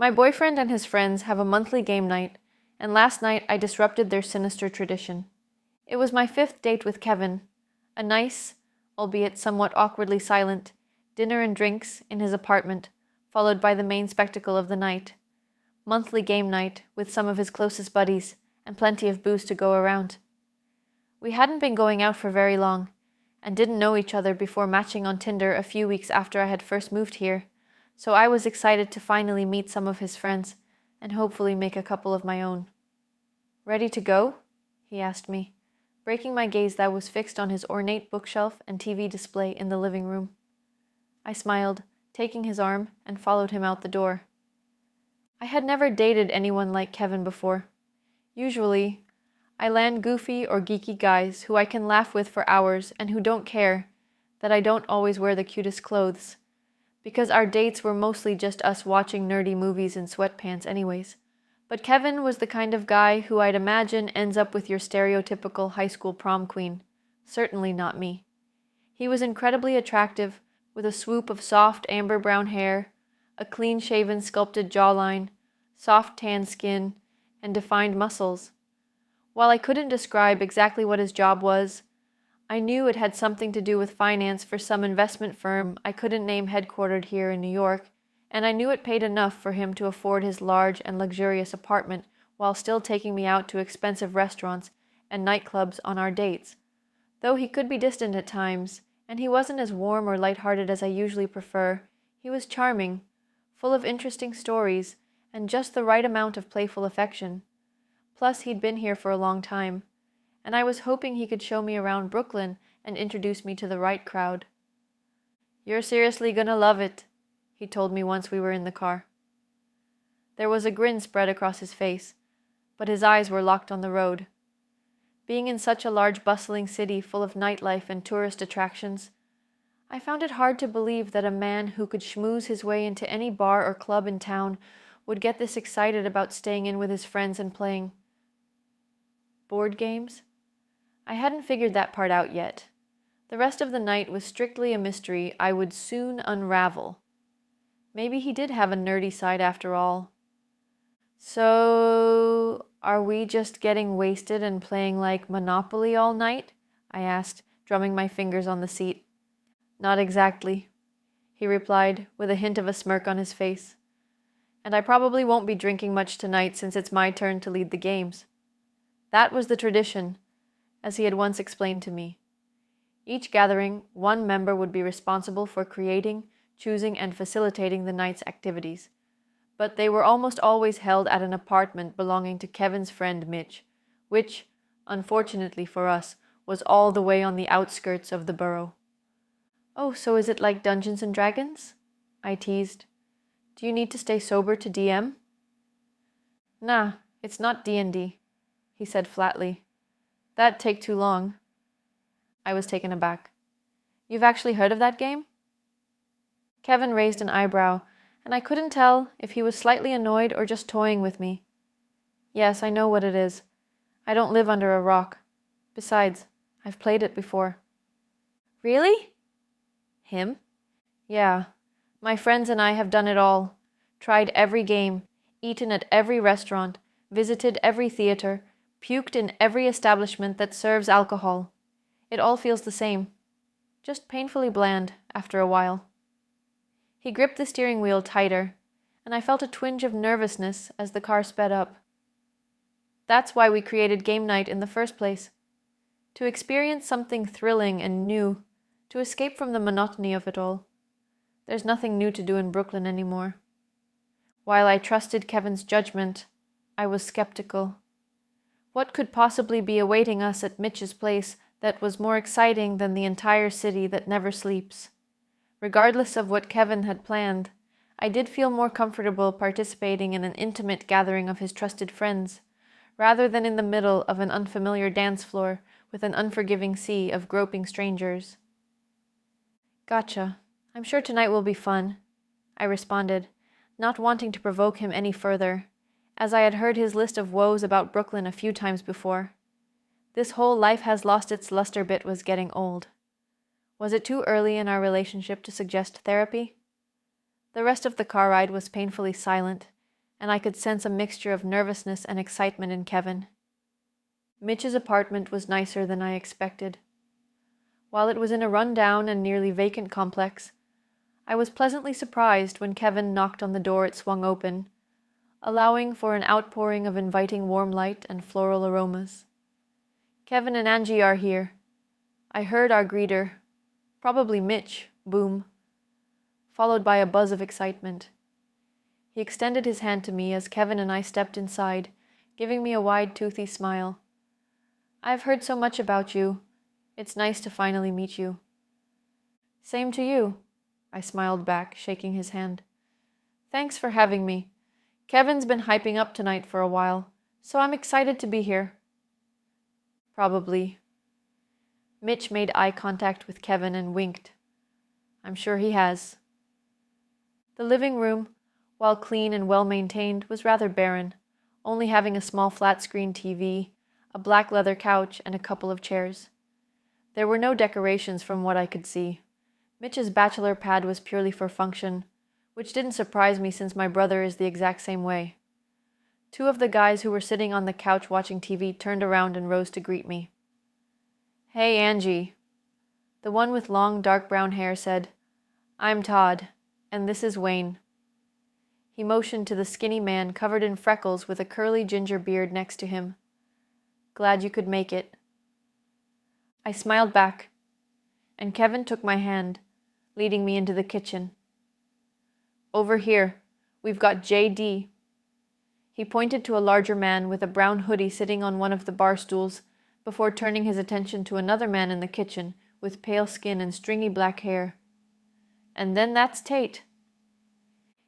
My boyfriend and his friends have a monthly game night, and last night I disrupted their sinister tradition. It was my 5th date with Kevin, a nice, albeit somewhat awkwardly silent, dinner and drinks in his apartment, followed by the main spectacle of the night. Monthly game night with some of his closest buddies, and plenty of booze to go around. We hadn't been going out for very long, and didn't know each other before matching on Tinder a few weeks after I had first moved here, so I was excited to finally meet some of his friends, and hopefully make a couple of my own. "Ready to go?" he asked me, breaking my gaze that was fixed on his ornate bookshelf and TV display in the living room. I smiled, taking his arm, and followed him out the door. I had never dated anyone like Kevin before. Usually, I land goofy or geeky guys who I can laugh with for hours and who don't care that I don't always wear the cutest clothes, because our dates were mostly just us watching nerdy movies in sweatpants anyways. But Kevin was the kind of guy who I'd imagine ends up with your stereotypical high school prom queen. Certainly not me. He was incredibly attractive, with a swoop of soft amber brown hair, a clean-shaven sculpted jawline, soft tan skin, and defined muscles. While I couldn't describe exactly what his job was, I knew it had something to do with finance for some investment firm I couldn't name headquartered here in New York, and I knew it paid enough for him to afford his large and luxurious apartment while still taking me out to expensive restaurants and nightclubs on our dates. Though he could be distant at times, and he wasn't as warm or lighthearted as I usually prefer, he was charming, full of interesting stories, and just the right amount of playful affection. Plus, he'd been here for a long time, and I was hoping he could show me around Brooklyn and introduce me to the right crowd. "You're seriously gonna love it," he told me once we were in the car. There was a grin spread across his face, but his eyes were locked on the road. Being in such a large bustling city full of nightlife and tourist attractions, I found it hard to believe that a man who could schmooze his way into any bar or club in town would get this excited about staying in with his friends and playing board games. I hadn't figured that part out yet. The rest of the night was strictly a mystery I would soon unravel. Maybe he did have a nerdy side after all. "So, are we just getting wasted and playing like Monopoly all night?" I asked, drumming my fingers on the seat. "Not exactly," he replied, with a hint of a smirk on his face. "And I probably won't be drinking much tonight since it's my turn to lead the games." That was the tradition, as he had once explained to me. Each gathering, one member would be responsible for creating, choosing, and facilitating the night's activities. But they were almost always held at an apartment belonging to Kevin's friend Mitch, which, unfortunately for us, was all the way on the outskirts of the borough. "Oh, so is it like Dungeons and Dragons?" I teased. "Do you need to stay sober to DM?" "Nah, it's not D&D, he said flatly. "That'd take too long." I was taken aback. "You've actually heard of that game?" Kevin raised an eyebrow, and I couldn't tell if he was slightly annoyed or just toying with me. "Yes, I know what it is. I don't live under a rock. Besides, I've played it before." "Really?" "Him?" "Yeah. My friends and I have done it all. Tried every game, eaten at every restaurant, visited every theater, puked in every establishment that serves alcohol. It all feels the same. Just painfully bland after a while." He gripped the steering wheel tighter, and I felt a twinge of nervousness as the car sped up. That's why we created game night in the first place. To experience something thrilling and new, to escape from the monotony of it all. There's nothing new to do in Brooklyn anymore. While I trusted Kevin's judgment, I was skeptical. What could possibly be awaiting us at Mitch's place that was more exciting than the entire city that never sleeps? Regardless of what Kevin had planned, I did feel more comfortable participating in an intimate gathering of his trusted friends, rather than in the middle of an unfamiliar dance floor with an unforgiving sea of groping strangers. "Gotcha. I'm sure tonight will be fun," I responded, not wanting to provoke him any further, as I had heard his list of woes about Brooklyn a few times before. This whole life has lost its luster bit was getting old. Was it too early in our relationship to suggest therapy? The rest of the car ride was painfully silent, and I could sense a mixture of nervousness and excitement in Kevin. Mitch's apartment was nicer than I expected. While it was in a run-down and nearly vacant complex, I was pleasantly surprised when Kevin knocked on the door it swung open, allowing for an outpouring of inviting warm light and floral aromas. "Kevin and Angie are here." I heard our greeter, probably Mitch, boom, followed by a buzz of excitement. He extended his hand to me as Kevin and I stepped inside, giving me a wide, toothy smile. "I've heard so much about you. It's nice to finally meet you." "Same to you," I smiled back, shaking his hand. "Thanks for having me. Kevin's been hyping up tonight for a while, so I'm excited to be here." "Probably." Mitch made eye contact with Kevin and winked. "I'm sure he has." The living room, while clean and well-maintained, was rather barren, only having a small flat-screen TV, a black leather couch, and a couple of chairs. There were no decorations from what I could see. Mitch's bachelor pad was purely for function, which didn't surprise me since my brother is the exact same way. Two of the guys who were sitting on the couch watching TV turned around and rose to greet me. "Hey, Angie." The one with long, dark brown hair said, "I'm Todd, and this is Wayne." He motioned to the skinny man covered in freckles with a curly ginger beard next to him. "Glad you could make it." I smiled back, and Kevin took my hand, leading me into the kitchen. "Over here, we've got J.D. He pointed to a larger man with a brown hoodie sitting on one of the bar stools before turning his attention to another man in the kitchen with pale skin and stringy black hair. "And then that's Tate."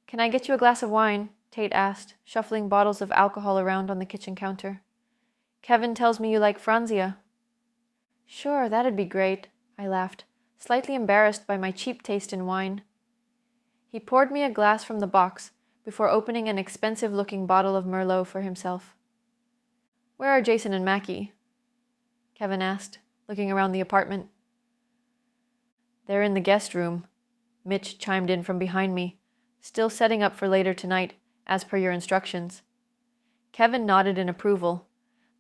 "Can I get you a glass of wine?" Tate asked, shuffling bottles of alcohol around on the kitchen counter. "Kevin tells me you like Franzia." "Sure, that'd be great," I laughed, slightly embarrassed by my cheap taste in wine. He poured me a glass from the box before opening an expensive-looking bottle of Merlot for himself. "Where are Jason and Mackie?" Kevin asked, looking around the apartment. "They're in the guest room," Mitch chimed in from behind me, "still setting up for later tonight, as per your instructions." Kevin nodded in approval.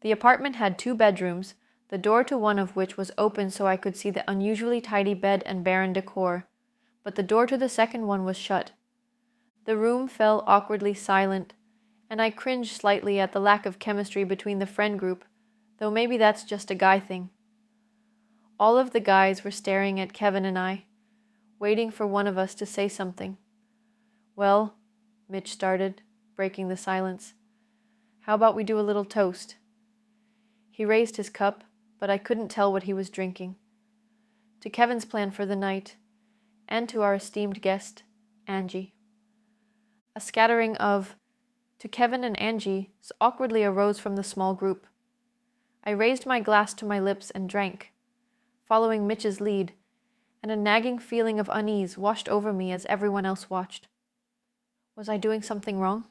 The apartment had 2 bedrooms, the door to one of which was open so I could see the unusually tidy bed and barren decor, but the door to the second one was shut. The room fell awkwardly silent, and I cringed slightly at the lack of chemistry between the friend group, though maybe that's just a guy thing. All of the guys were staring at Kevin and I, waiting for one of us to say something. "Well," Mitch started, breaking the silence, "how about we do a little toast?" He raised his cup, but I couldn't tell what he was drinking. To Kevin's plan for the night, and to our esteemed guest, Angie. A scattering of "to Kevin and Angie" awkwardly arose from the small group. I raised my glass to my lips and drank, following Mitch's lead, and a nagging feeling of unease washed over me as everyone else watched. Was I doing something wrong?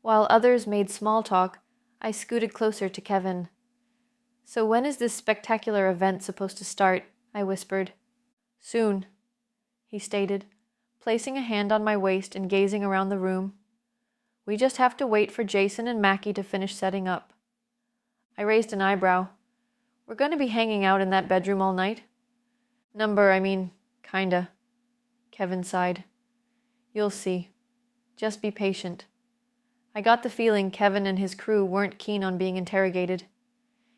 While others made small talk, I scooted closer to Kevin. "So when is this spectacular event supposed to start?" I whispered. "Soon," he stated, placing a hand on my waist and gazing around the room. "We just have to wait for Jason and Mackie to finish setting up." I raised an eyebrow. "We're going to be hanging out in that bedroom all night?" Kinda." Kevin sighed. "You'll see. Just be patient." I got the feeling Kevin and his crew weren't keen on being interrogated.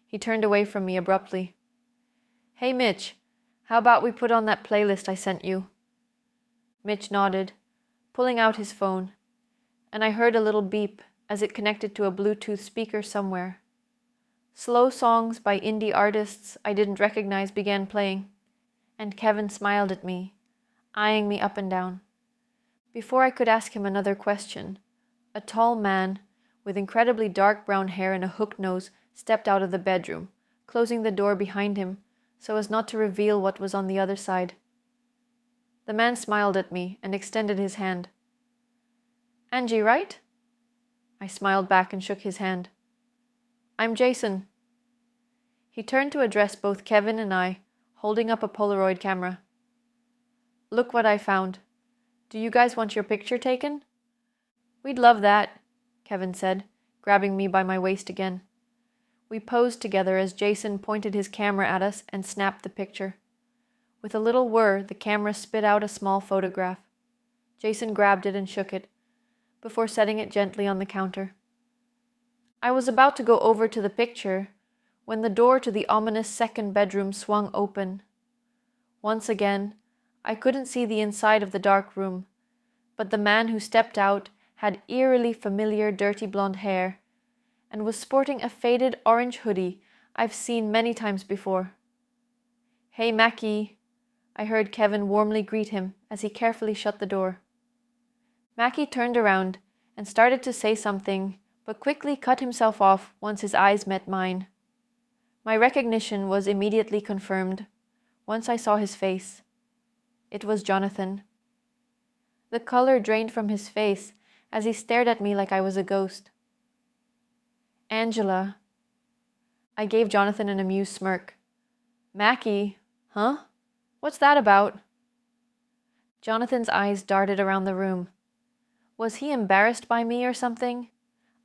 He turned away from me abruptly. "Hey, Mitch, how about we put on that playlist I sent you?" Mitch nodded, pulling out his phone, and I heard a little beep as it connected to a Bluetooth speaker somewhere. Slow songs by indie artists I didn't recognize began playing, and Kevin smiled at me, eyeing me up and down. Before I could ask him another question, a tall man with incredibly dark brown hair and a hooked nose stepped out of the bedroom, closing the door behind him so as not to reveal what was on the other side. The man smiled at me and extended his hand. "Angie, right?" I smiled back and shook his hand. "I'm Jason." He turned to address both Kevin and I, holding up a Polaroid camera. "Look what I found. Do you guys want your picture taken?" "We'd love that," Kevin said, grabbing me by my waist again. We posed together as Jason pointed his camera at us and snapped the picture. With a little whir, the camera spit out a small photograph. Jason grabbed it and shook it, before setting it gently on the counter. I was about to go over to the picture when the door to the ominous second bedroom swung open. Once again, I couldn't see the inside of the dark room, but the man who stepped out had eerily familiar dirty blonde hair and was sporting a faded orange hoodie I've seen many times before. "Hey, Mackie," I heard Kevin warmly greet him as he carefully shut the door. Mackie turned around and started to say something, but quickly cut himself off once his eyes met mine. My recognition was immediately confirmed once I saw his face. It was Jonathan. The color drained from his face as he stared at me like I was a ghost. "Angela." I gave Jonathan an amused smirk. "Mackie, huh? What's that about?" Jonathan's eyes darted around the room. Was he embarrassed by me or something?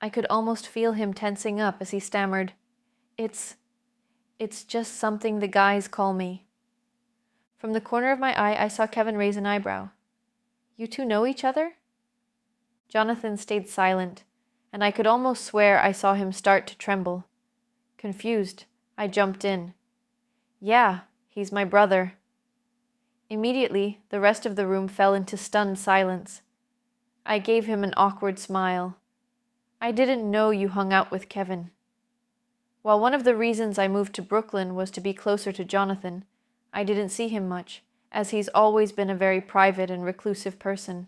I could almost feel him tensing up as he stammered, It's just something the guys call me." From the corner of my eye, I saw Kevin raise an eyebrow. "You two know each other?" Jonathan stayed silent, and I could almost swear I saw him start to tremble. Confused, I jumped in. "Yeah, he's my brother." Immediately, the rest of the room fell into stunned silence. I gave him an awkward smile. "I didn't know you hung out with Kevin." While one of the reasons I moved to Brooklyn was to be closer to Jonathan, I didn't see him much, as he's always been a very private and reclusive person.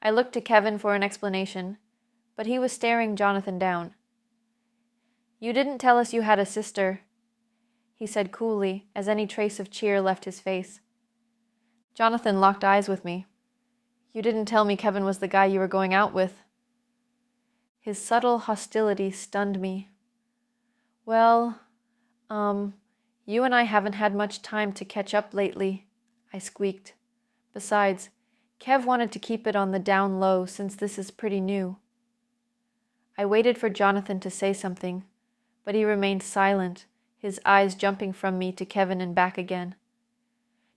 I looked to Kevin for an explanation, but he was staring Jonathan down. "You didn't tell us you had a sister," he said coolly as any trace of cheer left his face. Jonathan locked eyes with me. "You didn't tell me Kevin was the guy you were going out with." His subtle hostility stunned me. "Well, you and I haven't had much time to catch up lately," I squeaked. "Besides, Kev wanted to keep it on the down low since this is pretty new." I waited for Jonathan to say something, but he remained silent, his eyes jumping from me to Kevin and back again.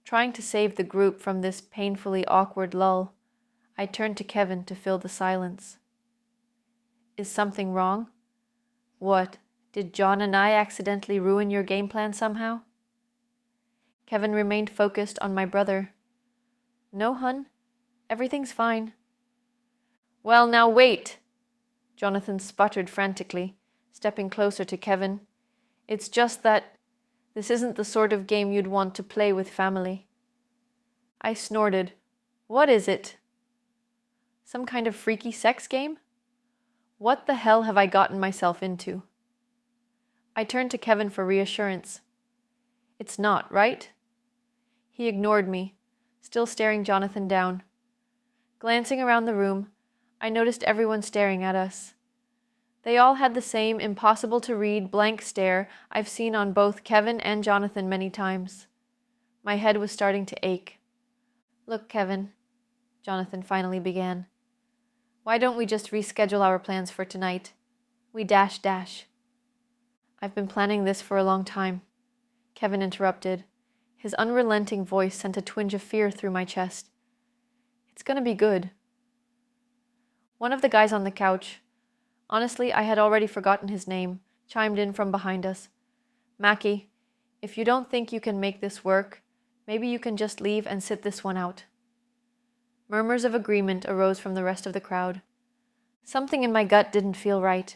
Trying to save the group from this painfully awkward lull, I turned to Kevin to fill the silence. "Is something wrong? What, did John and I accidentally ruin your game plan somehow?" Kevin remained focused on my brother. "No, hun. Everything's fine." "Well, now wait!" Jonathan sputtered frantically, stepping closer to Kevin. "It's just that this isn't the sort of game you'd want to play with family." I snorted. "What is it? Some kind of freaky sex game? What the hell have I gotten myself into?" I turned to Kevin for reassurance. "It's not, right?" He ignored me, still staring Jonathan down. Glancing around the room, I noticed everyone staring at us. They all had the same impossible-to-read blank stare I've seen on both Kevin and Jonathan many times. My head was starting to ache. "Look, Kevin," Jonathan finally began. "Why don't we just reschedule our plans for tonight? We dash. "I've been planning this for a long time," Kevin interrupted. His unrelenting voice sent a twinge of fear through my chest. "It's gonna be good." One of the guys on the couch, honestly, I had already forgotten his name, chimed in from behind us. "Mackie, if you don't think you can make this work, maybe you can just leave and sit this one out." Murmurs of agreement arose from the rest of the crowd. Something in my gut didn't feel right.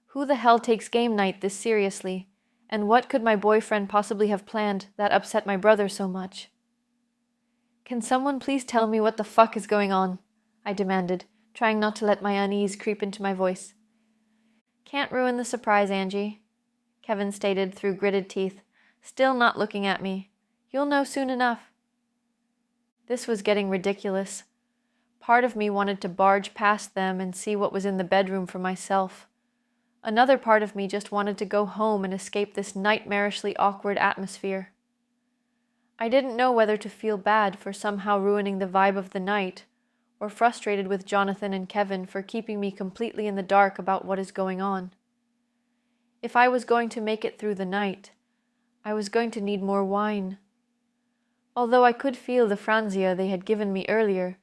Who the hell takes game night this seriously, and what could my boyfriend possibly have planned that upset my brother so much? "Can someone please tell me what the fuck is going on?" I demanded, trying not to let my unease creep into my voice. "Can't ruin the surprise, Angie," Kevin stated through gritted teeth, still not looking at me. "You'll know soon enough." This was getting ridiculous. Part of me wanted to barge past them and see what was in the bedroom for myself. Another part of me just wanted to go home and escape this nightmarishly awkward atmosphere. I didn't know whether to feel bad for somehow ruining the vibe of the night, or frustrated with Jonathan and Kevin for keeping me completely in the dark about what is going on. If I was going to make it through the night, I was going to need more wine. Although I could feel the Franzia they had given me earlier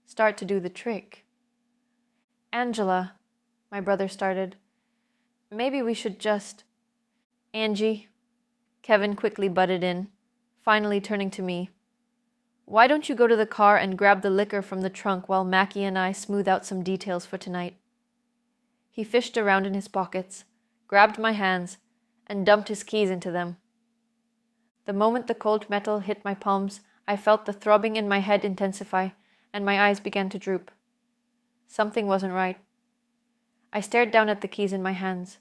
start to do the trick. "Angela," my brother started, "maybe we should just—" "Angie," Kevin quickly butted in, finally turning to me. "Why don't you go to the car and grab the liquor from the trunk while Mackie and I smooth out some details for tonight?" He fished around in his pockets, grabbed my hands, and dumped his keys into them. The moment the cold metal hit my palms, I felt the throbbing in my head intensify, and my eyes began to droop. Something wasn't right. I stared down at the keys in my hands.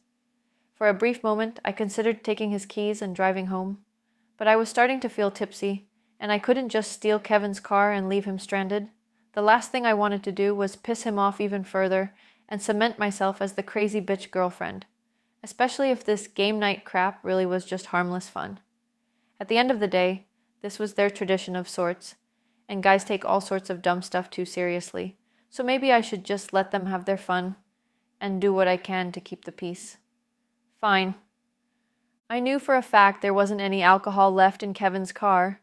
For a brief moment, I considered taking his keys and driving home, but I was starting to feel tipsy, and I couldn't just steal Kevin's car and leave him stranded. The last thing I wanted to do was piss him off even further and cement myself as the crazy bitch girlfriend, especially if this game night crap really was just harmless fun. At the end of the day, this was their tradition of sorts, and guys take all sorts of dumb stuff too seriously, so maybe I should just let them have their fun and do what I can to keep the peace. Fine. I knew for a fact there wasn't any alcohol left in Kevin's car,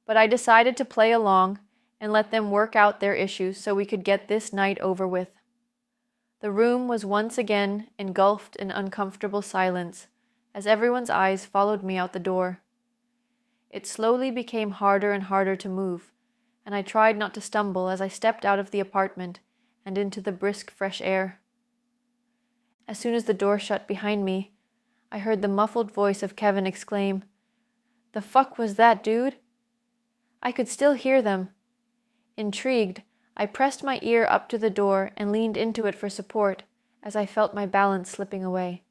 but I decided to play along and let them work out their issues so we could get this night over with. The room was once again engulfed in uncomfortable silence as everyone's eyes followed me out the door. It slowly became harder and harder to move, and I tried not to stumble as I stepped out of the apartment and into the brisk fresh air. As soon as the door shut behind me, I heard the muffled voice of Kevin exclaim, "The fuck was that, dude?" I could still hear them. Intrigued, I pressed my ear up to the door and leaned into it for support as I felt my balance slipping away.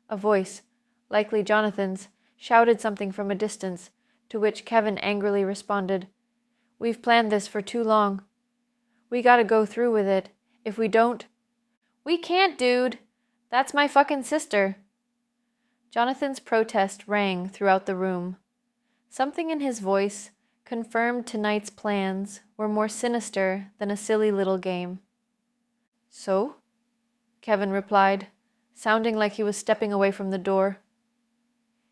A voice, likely Jonathan's, shouted something from a distance, to which Kevin angrily responded, "We've planned this for too long. We gotta go through with it. If we don't—" "We can't, dude! That's my fucking sister!" Jonathan's protest rang throughout the room. Something in his voice confirmed tonight's plans were more sinister than a silly little game. "So?" Kevin replied, sounding like he was stepping away from the door.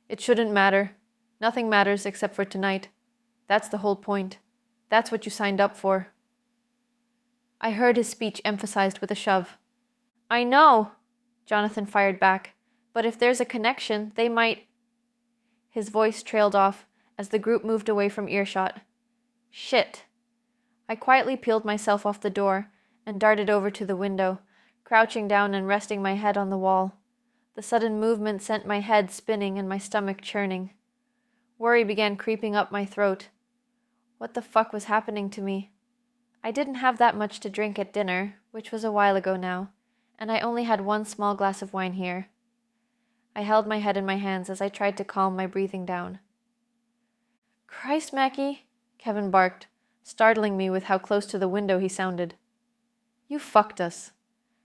"It shouldn't matter. Nothing matters except for tonight. That's the whole point. That's what you signed up for." I heard his speech emphasized with a shove. "I know," Jonathan fired back, "but if there's a connection, they might—" His voice trailed off as the group moved away from earshot. Shit. I quietly peeled myself off the door and darted over to the window, crouching down and resting my head on the wall. The sudden movement sent my head spinning and my stomach churning. Worry began creeping up my throat. What the fuck was happening to me? I didn't have that much to drink at dinner, which was a while ago now, and I only had one small glass of wine here. I held my head in my hands as I tried to calm my breathing down. "Christ, Mackie," Kevin barked, startling me with how close to the window he sounded. "You fucked us.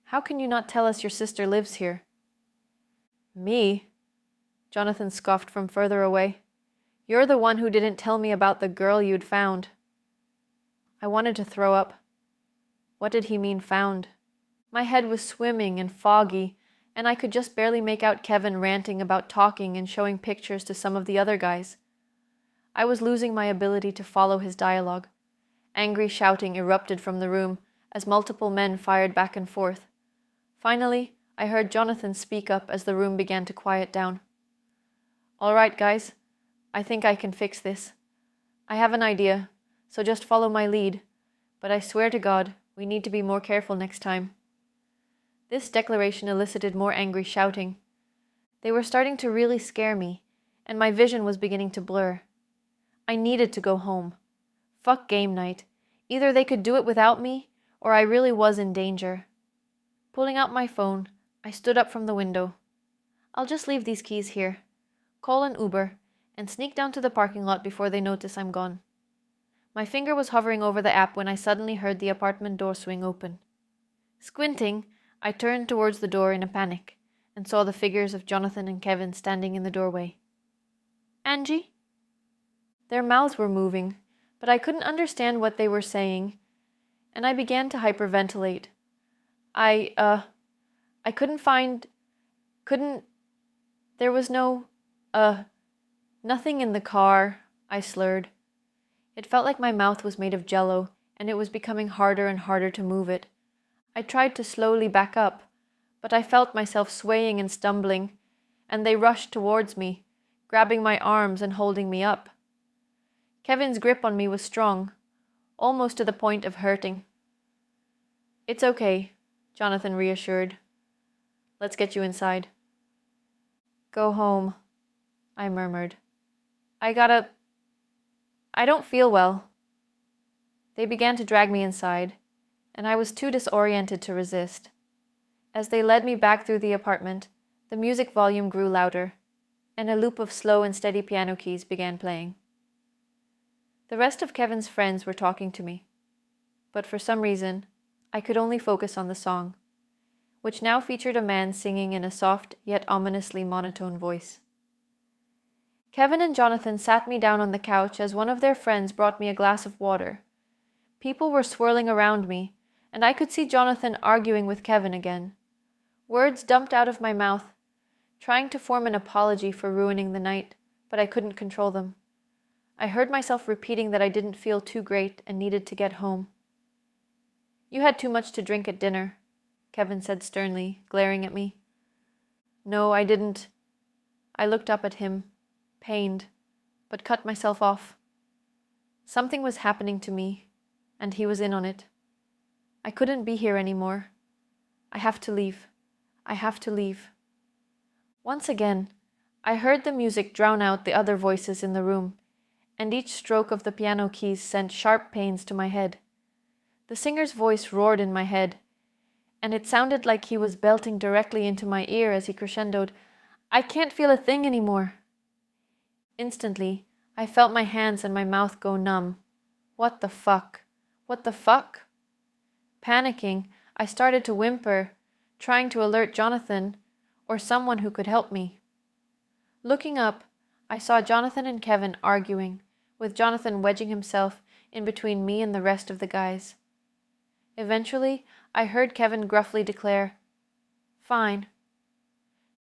How can you not tell us your sister lives here?" "Me?" Jonathan scoffed from further away. "You're the one who didn't tell me about the girl you'd found." I wanted to throw up. What did he mean found? My head was swimming and foggy, and I could just barely make out Kevin ranting about talking and showing pictures to some of the other guys. I was losing my ability to follow his dialogue. Angry shouting erupted from the room as multiple men fired back and forth. Finally, I heard Jonathan speak up as the room began to quiet down. "All right, guys. I think I can fix this. I have an idea, so just follow my lead. But I swear to God, we need to be more careful next time." This declaration elicited more angry shouting. They were starting to really scare me, and my vision was beginning to blur. I needed to go home. Fuck game night. Either they could do it without me, or I really was in danger. Pulling out my phone, I stood up from the window. I'll just leave these keys here, call an Uber, and sneak down to the parking lot before they notice I'm gone. My finger was hovering over the app when I suddenly heard the apartment door swing open. Squinting, I turned towards the door in a panic and saw the figures of Jonathan and Kevin standing in the doorway. "Angie?" Their mouths were moving, but I couldn't understand what they were saying, and I began to hyperventilate. I there was nothing in the car, I slurred. It felt like my mouth was made of jello, and it was becoming harder and harder to move it. I tried to slowly back up, but I felt myself swaying and stumbling, and they rushed towards me, grabbing my arms and holding me up. Kevin's grip on me was strong, almost to the point of hurting. "It's okay," Jonathan reassured. "Let's get you inside." "Go home," I murmured. I don't feel well." They began to drag me inside, and I was too disoriented to resist. As they led me back through the apartment, the music volume grew louder, and a loop of slow and steady piano keys began playing. The rest of Kevin's friends were talking to me, but for some reason, I could only focus on the song, which now featured a man singing in a soft yet ominously monotone voice. Kevin and Jonathan sat me down on the couch as one of their friends brought me a glass of water. People were swirling around me, and I could see Jonathan arguing with Kevin again. Words dumped out of my mouth, trying to form an apology for ruining the night, but I couldn't control them. I heard myself repeating that I didn't feel too great and needed to get home. "You had too much to drink at dinner," Kevin said sternly, glaring at me. "No, I didn't." I looked up at him, pained, but cut myself off. Something was happening to me, and he was in on it. I couldn't be here anymore. I have to leave. I have to leave. Once again, I heard the music drown out the other voices in the room, and each stroke of the piano keys sent sharp pains to my head. The singer's voice roared in my head, and it sounded like he was belting directly into my ear as he crescendoed, "I can't feel a thing anymore." Instantly, I felt my hands and my mouth go numb. What the fuck? What the fuck? Panicking, I started to whimper, trying to alert Jonathan or someone who could help me. Looking up, I saw Jonathan and Kevin arguing, with Jonathan wedging himself in between me and the rest of the guys. Eventually, I heard Kevin gruffly declare, "Fine."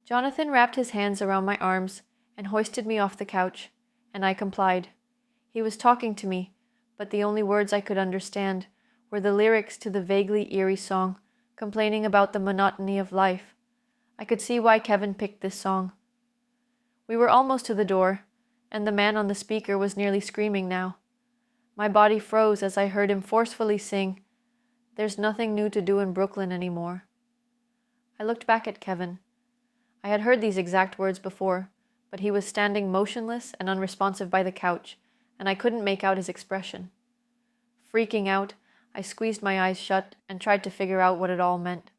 Jonathan wrapped his hands around my arms and hoisted me off the couch, and I complied. He was talking to me, but the only words I could understand were the lyrics to the vaguely eerie song, complaining about the monotony of life. I could see why Kevin picked this song. We were almost to the door, and the man on the speaker was nearly screaming now. My body froze as I heard him forcefully sing, "There's nothing new to do in Brooklyn anymore." I looked back at Kevin. I had heard these exact words before, but he was standing motionless and unresponsive by the couch, and I couldn't make out his expression. Freaking out, I squeezed my eyes shut and tried to figure out what it all meant.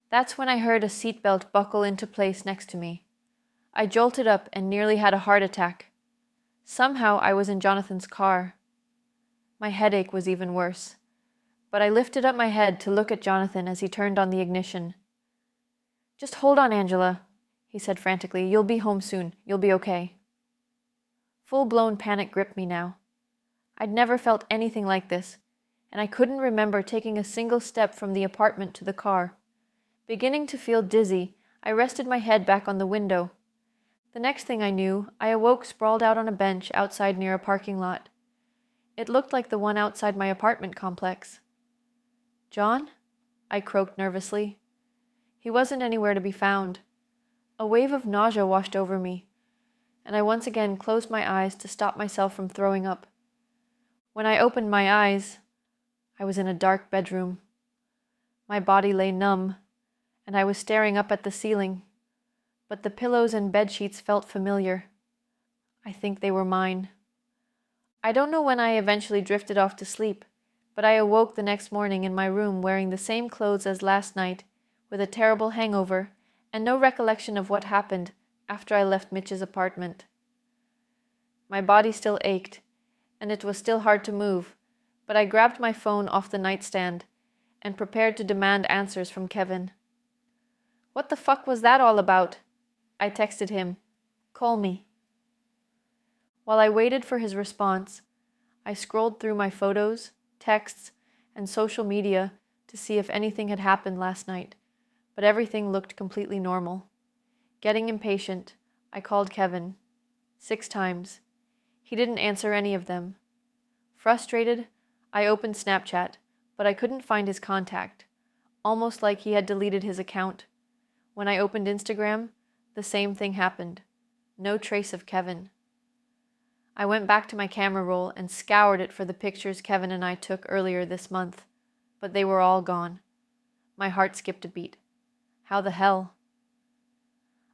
That's when I heard a seatbelt buckle into place next to me. I jolted up and nearly had a heart attack. Somehow I was in Jonathan's car. My headache was even worse, but I lifted up my head to look at Jonathan as he turned on the ignition. "Just hold on, Angela," he said frantically. "You'll be home soon. You'll be okay." Full-blown panic gripped me now. I'd never felt anything like this, and I couldn't remember taking a single step from the apartment to the car. Beginning to feel dizzy, I rested my head back on the window. The next thing I knew, I awoke sprawled out on a bench outside near a parking lot. It looked like the one outside my apartment complex. "John?" I croaked nervously. He wasn't anywhere to be found. A wave of nausea washed over me, and I once again closed my eyes to stop myself from throwing up. When I opened my eyes, I was in a dark bedroom. My body lay numb, and I was staring up at the ceiling, but the pillows and bedsheets felt familiar. I think they were mine. I don't know when I eventually drifted off to sleep, but I awoke the next morning in my room wearing the same clothes as last night, with a terrible hangover and no recollection of what happened after I left Mitch's apartment. My body still ached, and it was still hard to move, but I grabbed my phone off the nightstand and prepared to demand answers from Kevin. "What the fuck was that all about?" I texted him. "Call me." While I waited for his response, I scrolled through my photos, texts, and social media to see if anything had happened last night, but everything looked completely normal. Getting impatient, I called Kevin 6 times. He didn't answer any of them. Frustrated, I opened Snapchat, but I couldn't find his contact, almost like he had deleted his account. When I opened Instagram, the same thing happened. No trace of Kevin. I went back to my camera roll and scoured it for the pictures Kevin and I took earlier this month, but they were all gone. My heart skipped a beat. How the hell?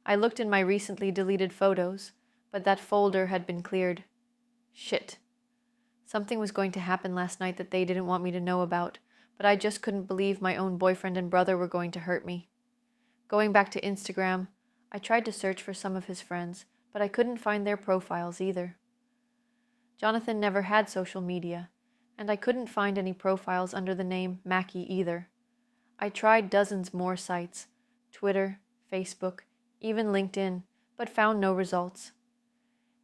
I looked in my recently deleted photos, but that folder had been cleared. Shit. Something was going to happen last night that they didn't want me to know about, but I just couldn't believe my own boyfriend and brother were going to hurt me. Going back to Instagram, I tried to search for some of his friends, but I couldn't find their profiles either. Jonathan never had social media, and I couldn't find any profiles under the name Mackie either. I tried dozens more sites, Twitter, Facebook, even LinkedIn, but found no results.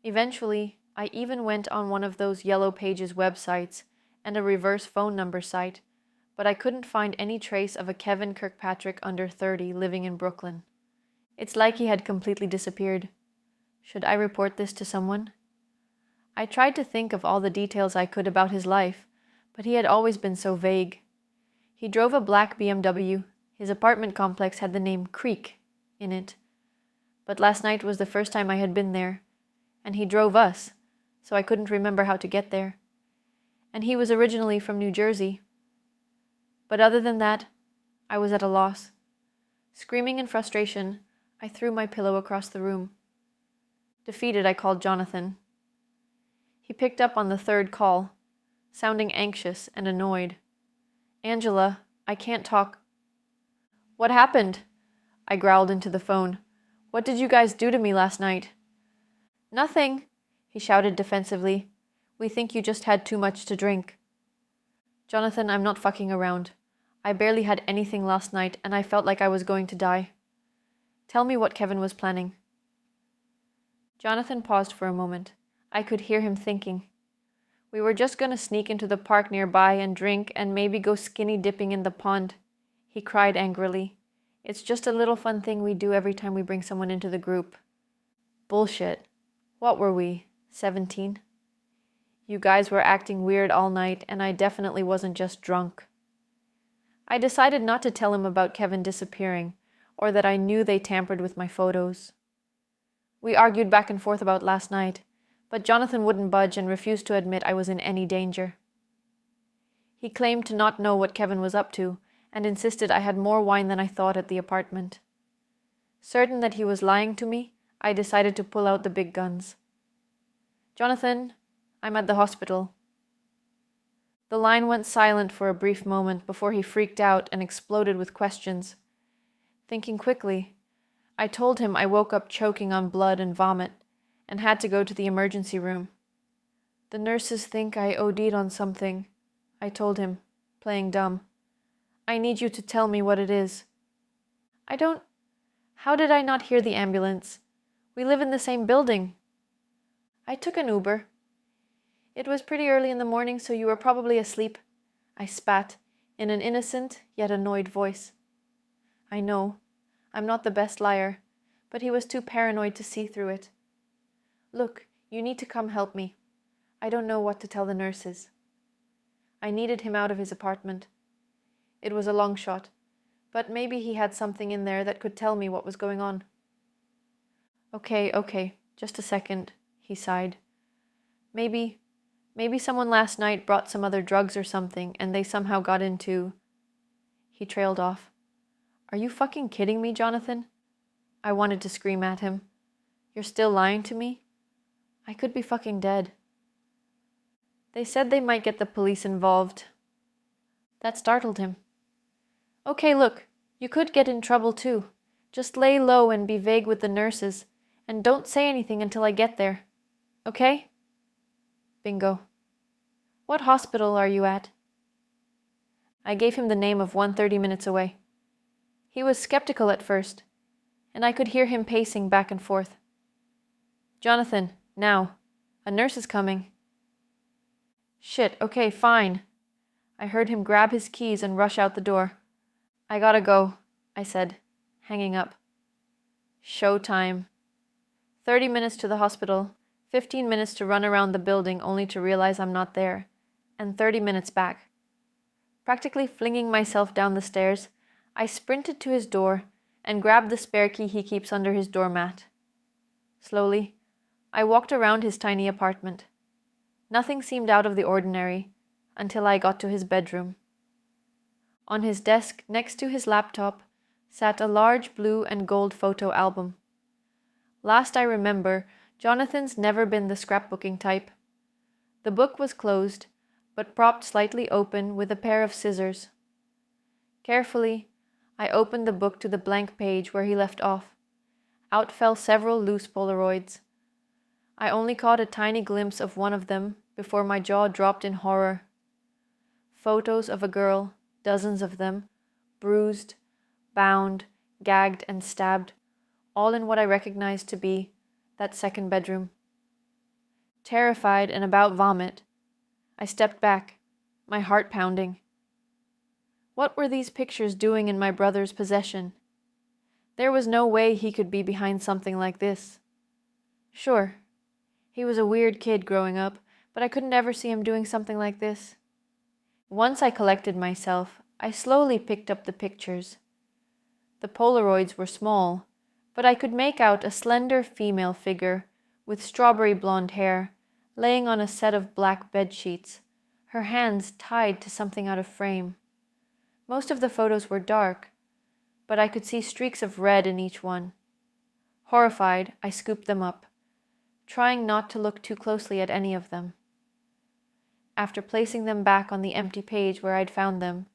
Eventually, I even went on one of those Yellow Pages websites and a reverse phone number site, but I couldn't find any trace of a Kevin Kirkpatrick under 30 living in Brooklyn. It's like he had completely disappeared. Should I report this to someone? I tried to think of all the details I could about his life, but he had always been so vague. He drove a black BMW. His apartment complex had the name Creek in it. But last night was the first time I had been there, and he drove us, so I couldn't remember how to get there. And he was originally from New Jersey. But other than that, I was at a loss. Screaming in frustration, I threw my pillow across the room. Defeated, I called Jonathan. He picked up on the 3rd call, sounding anxious and annoyed. Angela, I can't talk. What happened? I growled into the phone. What did you guys do to me last night? Nothing, he shouted defensively. We think you just had too much to drink. Jonathan, I'm not fucking around. I barely had anything last night, and I felt like I was going to die. Tell me what Kevin was planning. Jonathan paused for a moment. I could hear him thinking. We were just going to sneak into the park nearby and drink and maybe go skinny dipping in the pond. He cried angrily. It's just a little fun thing we do every time we bring someone into the group. Bullshit. What were we, 17? You guys were acting weird all night, and I definitely wasn't just drunk. I decided not to tell him about Kevin disappearing, or that I knew they tampered with my photos. We argued back and forth about last night, but Jonathan wouldn't budge and refused to admit I was in any danger. He claimed to not know what Kevin was up to, and insisted I had more wine than I thought at the apartment. Certain that he was lying to me, I decided to pull out the big guns. Jonathan, I'm at the hospital. The line went silent for a brief moment before he freaked out and exploded with questions. Thinking quickly, I told him I woke up choking on blood and vomit, and had to go to the emergency room. The nurses think I OD'd on something, I told him, playing dumb. I need you to tell me what it is. How did I not hear the ambulance? We live in the same building. I took an Uber. It was pretty early in the morning, so you were probably asleep. I spat, in an innocent yet annoyed voice. I know, I'm not the best liar, but he was too paranoid to see through it. Look, you need to come help me. I don't know what to tell the nurses. I needed him out of his apartment. It was a long shot, but maybe he had something in there that could tell me what was going on. Okay, just a second, he sighed. Maybe someone last night brought some other drugs or something, and they somehow got into... He trailed off. Are you fucking kidding me, Jonathan? I wanted to scream at him. You're still lying to me? I could be fucking dead. They said they might get the police involved. That startled him. Okay, look, you could get in trouble too. Just lay low and be vague with the nurses, and don't say anything until I get there. Okay? Bingo. What hospital are you at? I gave him the name of one 30 minutes away. He was skeptical at first, and I could hear him pacing back and forth. Jonathan, now. A nurse is coming. Shit, okay, fine. I heard him grab his keys and rush out the door. "I gotta go," I said, hanging up. Showtime. 30 minutes to the hospital, 15 minutes to run around the building only to realize I'm not there, and 30 minutes back. Practically flinging myself down the stairs, I sprinted to his door and grabbed the spare key he keeps under his doormat. Slowly, I walked around his tiny apartment. Nothing seemed out of the ordinary until I got to his bedroom. On his desk, next to his laptop, sat a large blue and gold photo album. Last I remember, Jonathan's never been the scrapbooking type. The book was closed, but propped slightly open with a pair of scissors. Carefully, I opened the book to the blank page where he left off. Out fell several loose Polaroids. I only caught a tiny glimpse of one of them before my jaw dropped in horror. Photos of a girl, dozens of them, bruised, bound, gagged, and stabbed, all in what I recognized to be that second bedroom. Terrified and about vomit, I stepped back, my heart pounding. What were these pictures doing in my brother's possession? There was no way he could be behind something like this. Sure, he was a weird kid growing up, but I couldn't ever see him doing something like this. Once I collected myself, I slowly picked up the pictures. The Polaroids were small, but I could make out a slender female figure with strawberry blonde hair, laying on a set of black bed sheets, her hands tied to something out of frame. Most of the photos were dark, but I could see streaks of red in each one. Horrified, I scooped them up, trying not to look too closely at any of them. After placing them back on the empty page where I'd found them,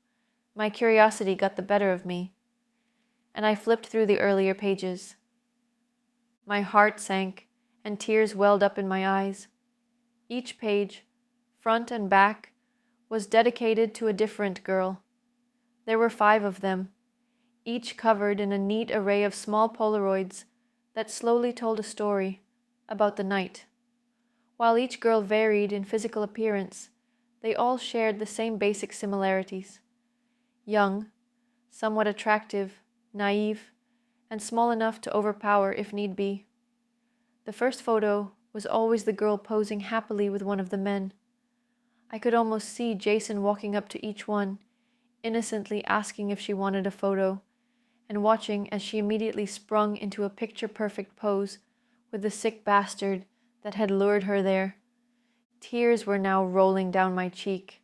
my curiosity got the better of me, and I flipped through the earlier pages. My heart sank, and tears welled up in my eyes. Each page, front and back, was dedicated to a different girl. There were 5 of them, each covered in a neat array of small Polaroids that slowly told a story about the night. While each girl varied in physical appearance, they all shared the same basic similarities. Young, somewhat attractive, naive, and small enough to overpower if need be. The first photo was always the girl posing happily with one of the men. I could almost see Jason walking up to each one, innocently asking if she wanted a photo, and watching as she immediately sprung into a picture-perfect pose with the sick bastard that had lured her there. Tears were now rolling down my cheek.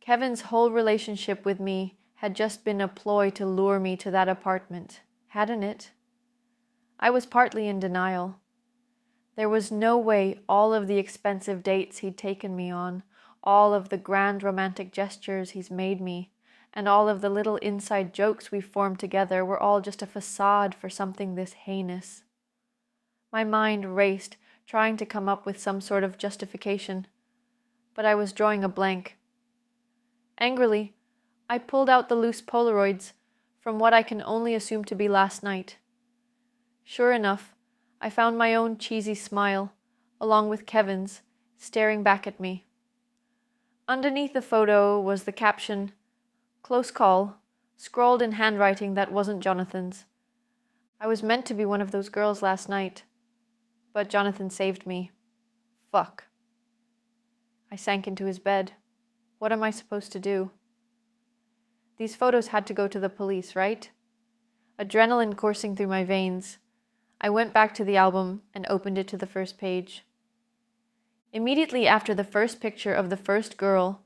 Kevin's whole relationship with me had just been a ploy to lure me to that apartment, hadn't it? I was partly in denial. There was no way all of the expensive dates he'd taken me on, all of the grand romantic gestures he's made me, and all of the little inside jokes we formed together were all just a facade for something this heinous. My mind raced, trying to come up with some sort of justification, but I was drawing a blank. Angrily, I pulled out the loose Polaroids from what I can only assume to be last night. Sure enough, I found my own cheesy smile, along with Kevin's, staring back at me. Underneath the photo was the caption, "Close call," scrawled in handwriting that wasn't Jonathan's. I was meant to be one of those girls last night, but Jonathan saved me. Fuck. I sank into his bed. What am I supposed to do? These photos had to go to the police, right? Adrenaline coursing through my veins, I went back to the album and opened it to the first page. Immediately after the first picture of the first girl,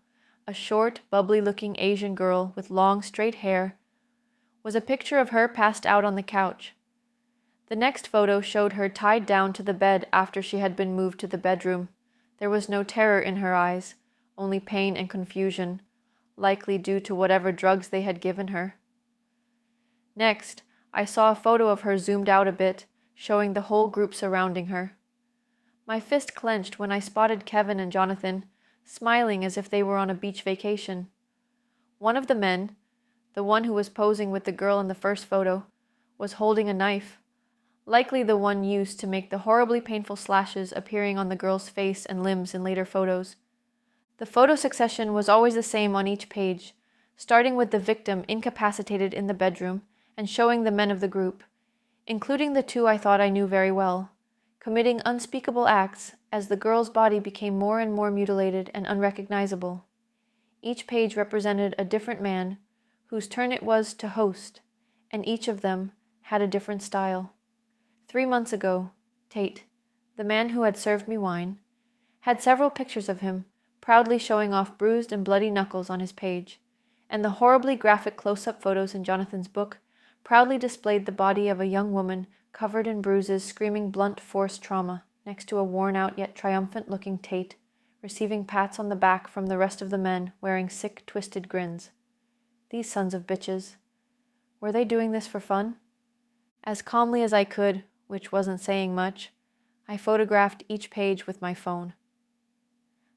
a short, bubbly-looking Asian girl with long, straight hair, was a picture of her passed out on the couch. The next photo showed her tied down to the bed after she had been moved to the bedroom. There was no terror in her eyes, only pain and confusion, likely due to whatever drugs they had given her. Next, I saw a photo of her zoomed out a bit, showing the whole group surrounding her. My fist clenched when I spotted Kevin and Jonathan, smiling as if they were on a beach vacation. One of the men, the one who was posing with the girl in the first photo, was holding a knife, likely the one used to make the horribly painful slashes appearing on the girl's face and limbs in later photos. The photo succession was always the same on each page, starting with the victim incapacitated in the bedroom and showing the men of the group, including the two I thought I knew very well, committing unspeakable acts as the girl's body became more and more mutilated and unrecognizable. Each page represented a different man whose turn it was to host, and each of them had a different style. 3 months ago, Tate, the man who had served me wine, had several pictures of him proudly showing off bruised and bloody knuckles on his page, and the horribly graphic close-up photos in Jonathan's book proudly displayed the body of a young woman covered in bruises screaming blunt force trauma next to a worn-out yet triumphant-looking Tate, receiving pats on the back from the rest of the men wearing sick, twisted grins. These sons of bitches. Were they doing this for fun? As calmly as I could, which wasn't saying much, I photographed each page with my phone.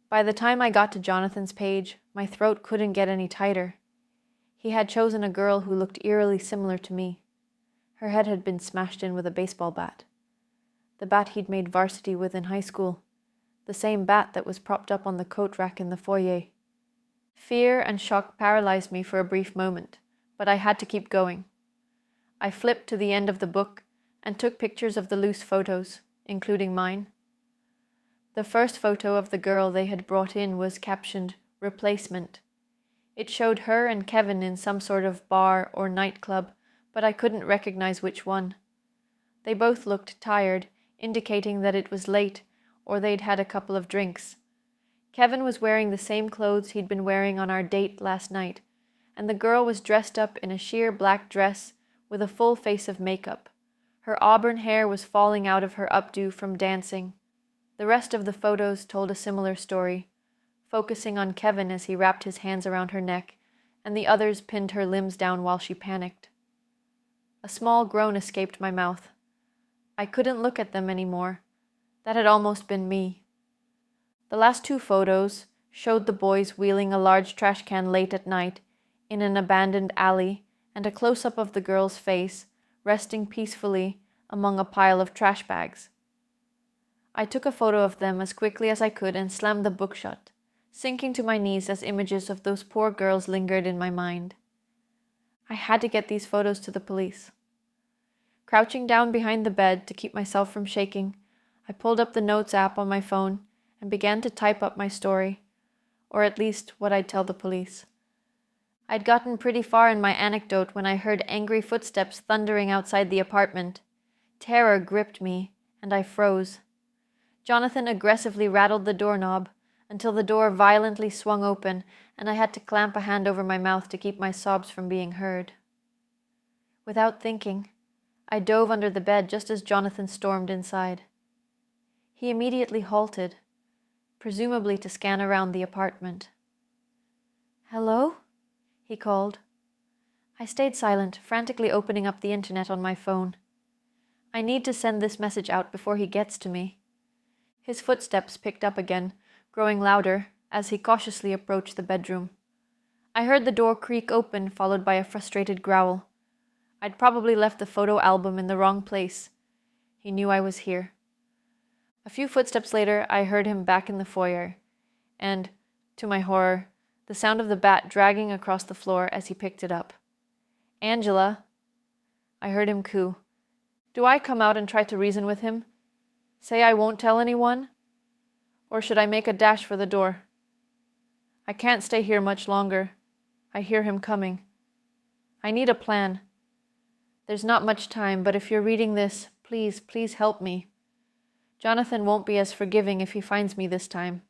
By the time I got to Jonathan's page, my throat couldn't get any tighter. He had chosen a girl who looked eerily similar to me. Her head had been smashed in with a baseball bat. The bat he'd made varsity with in high school. The same bat that was propped up on the coat rack in the foyer. Fear and shock paralyzed me for a brief moment, but I had to keep going. I flipped to the end of the book and took pictures of the loose photos, including mine. The first photo of the girl they had brought in was captioned, "Replacement." It showed her and Kevin in some sort of bar or nightclub, but I couldn't recognize which one. They both looked tired, indicating that it was late or they'd had a couple of drinks. Kevin was wearing the same clothes he'd been wearing on our date last night, and the girl was dressed up in a sheer black dress with a full face of makeup. Her auburn hair was falling out of her updo from dancing. The rest of the photos told a similar story, focusing on Kevin as he wrapped his hands around her neck, and the others pinned her limbs down while she panicked. A small groan escaped my mouth. I couldn't look at them anymore. That had almost been me. The last 2 photos showed the boys wheeling a large trash can late at night in an abandoned alley, and a close-up of the girl's face resting peacefully among a pile of trash bags. I took a photo of them as quickly as I could and slammed the book shut, sinking to my knees as images of those poor girls lingered in my mind. I had to get these photos to the police. Crouching down behind the bed to keep myself from shaking, I pulled up the Notes app on my phone and began to type up my story, or at least what I'd tell the police. I'd gotten pretty far in my anecdote when I heard angry footsteps thundering outside the apartment. Terror gripped me, and I froze. Jonathan aggressively rattled the doorknob until the door violently swung open, and I had to clamp a hand over my mouth to keep my sobs from being heard. Without thinking, I dove under the bed just as Jonathan stormed inside. He immediately halted, presumably to scan around the apartment. "Hello?" he called. I stayed silent, frantically opening up the internet on my phone. I need to send this message out before he gets to me. His footsteps picked up again, growing louder as he cautiously approached the bedroom. I heard the door creak open, followed by a frustrated growl. I'd probably left the photo album in the wrong place. He knew I was here. A few footsteps later, I heard him back in the foyer, and, to my horror, the sound of the bat dragging across the floor as he picked it up. "Angela!" I heard him coo. Do I come out and try to reason with him? Say I won't tell anyone? Or should I make a dash for the door? I can't stay here much longer. I hear him coming. I need a plan. There's not much time, but if you're reading this, please help me. Jonathan won't be as forgiving if he finds me this time.